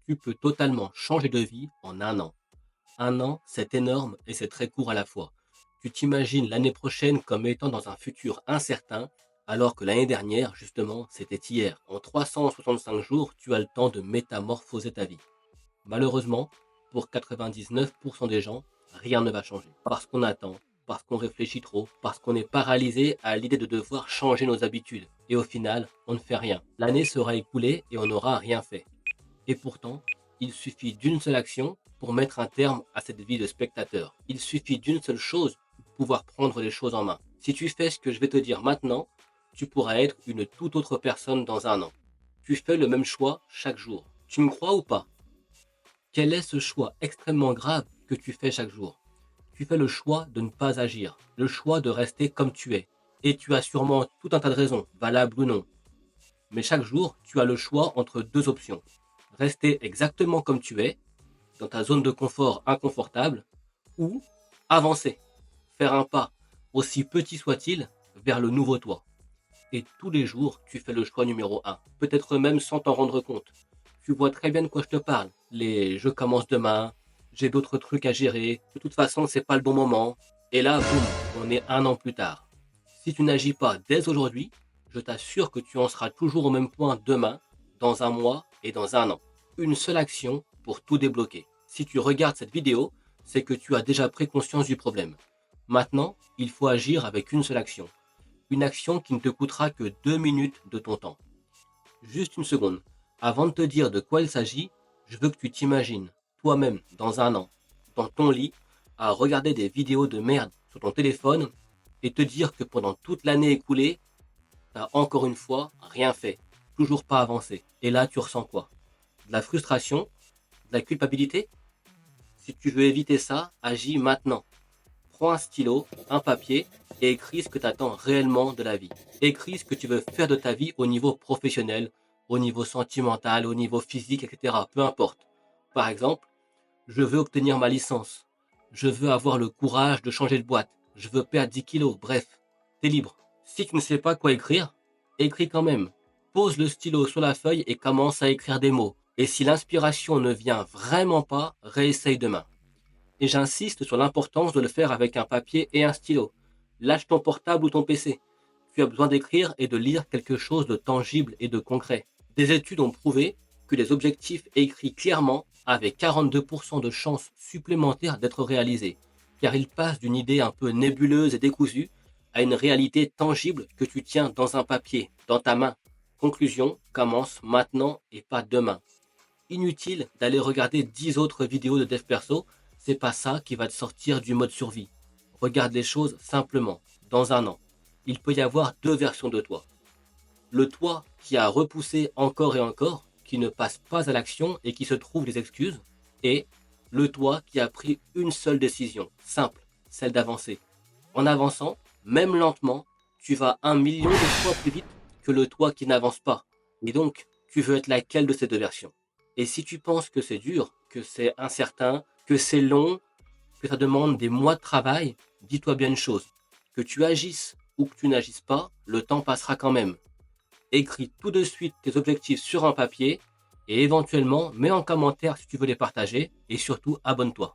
Tu peux totalement changer de vie en un an. Un an, c'est énorme et c'est très court à la fois. Tu t'imagines l'année prochaine comme étant dans un futur incertain, alors que l'année dernière, justement, c'était hier. En 365 jours, tu as le temps de métamorphoser ta vie. Malheureusement, pour 99% des gens, rien ne va changer. Parce qu'on attend, parce qu'on réfléchit trop, parce qu'on est paralysé à l'idée de devoir changer nos habitudes. Et au final, on ne fait rien. L'année sera écoulée et on n'aura rien fait. Et pourtant, il suffit d'une seule action pour mettre un terme à cette vie de spectateur. Il suffit d'une seule chose pour pouvoir prendre les choses en main. Si tu fais ce que je vais te dire maintenant, tu pourras être une toute autre personne dans un an. Tu fais le même choix chaque jour. Tu me crois ou pas? Quel est ce choix extrêmement grave que tu fais chaque jour? Tu fais le choix de ne pas agir, le choix de rester comme tu es. Et tu as sûrement tout un tas de raisons, valables ou non. Mais chaque jour, tu as le choix entre deux options. Rester exactement comme tu es, dans ta zone de confort inconfortable, ou avancer, faire un pas, aussi petit soit-il, vers le nouveau toi. Et tous les jours, tu fais le choix numéro un, peut-être même sans t'en rendre compte. Tu vois très bien de quoi je te parle. Les je commence demain, j'ai d'autres trucs à gérer, de toute façon, c'est pas le bon moment. Et là, boum, on est un an plus tard. Si tu n'agis pas dès aujourd'hui, je t'assure que tu en seras toujours au même point demain, dans un mois et dans un an. Une seule action pour tout débloquer. Si tu regardes cette vidéo, c'est que tu as déjà pris conscience du problème. Maintenant, il faut agir avec une seule action. Une action qui ne te coûtera que 2 minutes de ton temps. Juste une seconde. Avant de te dire de quoi il s'agit, je veux que tu t'imagines, toi-même, dans un an, dans ton lit, à regarder des vidéos de merde sur ton téléphone et te dire que pendant toute l'année écoulée, t'as encore une fois rien fait, toujours pas avancé. Et là, tu ressens quoi? De la frustration? De la culpabilité? Si tu veux éviter ça, agis maintenant. Prends un stylo, un papier et écris ce que tu attends réellement de la vie. Écris ce que tu veux faire de ta vie au niveau professionnel, au niveau sentimental, au niveau physique, etc. Peu importe. Par exemple, je veux obtenir ma licence. Je veux avoir le courage de changer de boîte. Je veux perdre 10 kilos. Bref, t'es libre. Si tu ne sais pas quoi écrire, écris quand même. Pose le stylo sur la feuille et commence à écrire des mots. Et si l'inspiration ne vient vraiment pas, réessaye demain. Et j'insiste sur l'importance de le faire avec un papier et un stylo. Lâche ton portable ou ton PC. Tu as besoin d'écrire et de lire quelque chose de tangible et de concret. Des études ont prouvé que les objectifs écrits clairement avaient 42% de chances supplémentaires d'être réalisés, car ils passent d'une idée un peu nébuleuse et décousue à une réalité tangible que tu tiens dans un papier, dans ta main. Conclusion, commence maintenant et pas demain. Inutile d'aller regarder 10 autres vidéos de dev perso, c'est pas ça qui va te sortir du mode survie. Regarde les choses simplement. Dans un an, il peut y avoir deux versions de toi. Le toi qui a repoussé encore et encore, qui ne passe pas à l'action et qui se trouve des excuses, et le toi qui a pris une seule décision, simple, celle d'avancer. En avançant, même lentement, tu vas 1 million de fois plus vite que le toi qui n'avance pas. Et donc, tu veux être laquelle de ces deux versions? Et si tu penses que c'est dur, que c'est incertain, que c'est long, que ça demande des mois de travail, dis-toi bien une chose. Que tu agisses ou que tu n'agisses pas, le temps passera quand même. Écris tout de suite tes objectifs sur un papier et éventuellement mets en commentaire si tu veux les partager et surtout abonne-toi.